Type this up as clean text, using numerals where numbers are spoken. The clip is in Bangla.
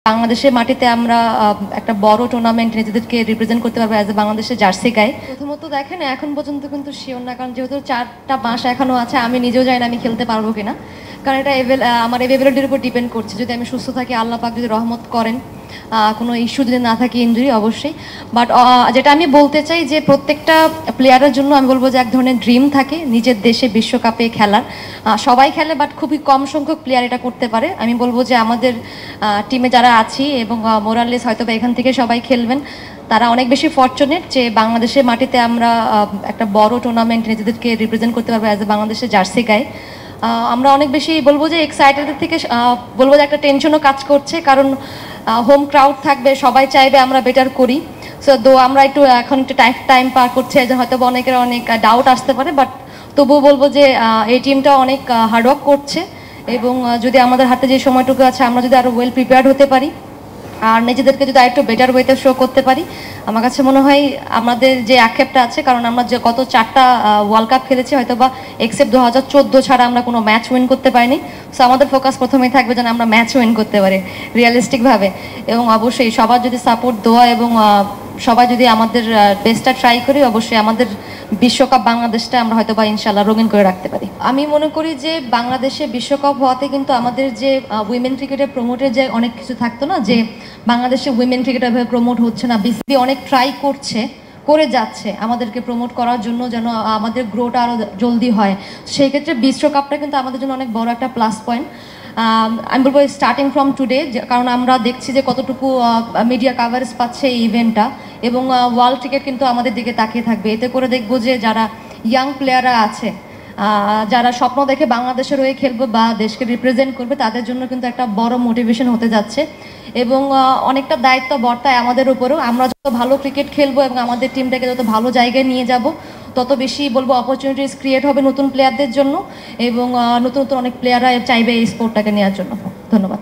বাংলাদেশের মাটিতে আমরা একটা বড় টুর্নামেন্ট নিজেদেরকে রিপ্রেজেন্ট করতে পারবো অ্যাজ এ বাংলাদেশের জার্সি গায়ে। প্রথমত দেখেন এখন পর্যন্ত কিন্তু শিওর না, কারণ যেহেতু 4টা মাস এখনো আছে, আমি নিজেও জানি না আমি খেলতে পারবো কিনা, কারণ এটা আমার এভেবিলিটির উপর ডিপেন্ড করছে। যদি আমি সুস্থ থাকি, আল্লাহ পাক যদি রহমত করেন, কোনো ইস্যু যদি না থাকে, ইনজুরি অবশ্যই। বাট যেটা আমি বলতে চাই যে প্রত্যেকটা প্লেয়ারের জন্য আমি বলবো যে এক ধরনের ড্রিম থাকে নিজের দেশে বিশ্বকাপে খেলার। সবাই খেলে, বাট খুবই কম সংখ্যক প্লেয়ার এটা করতে পারে। আমি বলবো যে আমাদের টিমে যারা আছি এবং মোরাললেস হয়তো বা এখান থেকে সবাই খেলবেন, তারা অনেক বেশি ফরচুনেট যে বাংলাদেশের মাটিতে আমরা একটা বড় টুর্নামেন্ট নিজেদেরকে রিপ্রেজেন্ট করতে পারবো অ্যাজ এ বাংলাদেশের জার্সি গায়ে। আমরা অনেক বেশি বলবো যে এক্সাইটেড থেকে বলবো যে একটা টেনশনও কাজ করছে, কারণ হোম ক্রাউড থাকবে, সবাই চাইবে আমরা বেটার করি। সো দো আমরা একটু এখন একটু টাইম পার করছে, হয়তো অনেকের অনেক ডাউট আসতে পারে, বাট তবুও বলবো যে এই টিমটা অনেক হার্ডওয়ার্ক করছে এবং যদি আমাদের হাতে যে সময়টুকু আছে আমরা যদি আরও ওয়েল প্রিপেয়ার্ড হতে পারি আর নিজেদেরকে যদি আরেকটু বেটার ওয়েতে শো করতে পারি, আমার কাছে মনে হয় আমাদের যে আক্ষেপটা আছে, কারণ আমরা যে গত 4টা ওয়ার্ল্ড কাপ খেলেছি, হয়তো বা এক্সেপ্ট 2014 ছাড়া আমরা কোনো ম্যাচ উইন করতে পারিনি। সো আমাদের ফোকাস প্রথমেই থাকবে যেন আমরা ম্যাচ উইন করতে পারি রিয়েলিস্টিকভাবে, এবং অবশ্যই সবার যদি সাপোর্ট দেওয়া এবং সবাই যদি আমাদের বেস্টটা ট্রাই করি, অবশ্যই আমাদের বিশ্বকাপ বাংলাদেশটা আমরা হয়তো বা ইনশাল্লাহ রঙিন করে রাখতে পারি। আমি মনে করি যে বাংলাদেশে বিশ্বকাপ হওয়াতে কিন্তু আমাদের যে উইমেন ক্রিকেটের প্রমোটের যে অনেক কিছু থাকতো না, যে বাংলাদেশে উইমেন ক্রিকেট এভাবে প্রমোট হচ্ছে না, বিসিবি অনেক ট্রাই করে যাচ্ছে আমাদেরকে প্রমোট করার জন্য, যেন আমাদের গ্রোটা আরও জলদি হয়। সেই ক্ষেত্রে বিশ্বকাপটা কিন্তু আমাদের জন্য অনেক বড় একটা প্লাস পয়েন্ট। আমি বলবো স্টার্টিং ফ্রম টুডে, কারণ আমরা দেখছি যে কতটুকু মিডিয়া কাভারেজ পাচ্ছে এই ইভেন্টটা, এবং ওয়ার্ল্ড ক্রিকেট কিন্তু আমাদের দিকে তাকিয়ে থাকবে। এতে করে দেখবো যে যারা ইয়াং প্লেয়াররা আছে, যারা স্বপ্ন দেখে বাংলাদেশের হয়ে খেলবে বা দেশকে রিপ্রেজেন্ট করবে, তাদের জন্য কিন্তু একটা বড় মোটিভেশন হতে যাচ্ছে এবং অনেকটা দায়িত্ব বর্তায় আমাদের উপরেও। আমরা যত ভালো ক্রিকেট খেলবো এবং আমাদের টিমটাকে যত ভালো জায়গায় নিয়ে যাব, তত বেশি বলবো অপরচুনিটিস ক্রিয়েট হবে নতুন প্লেয়ারদের জন্য, এবং নতুন নতুন অনেক প্লেয়াররা চাইবে এই স্পোর্টটাকে নেওয়ার জন্য। ধন্যবাদ।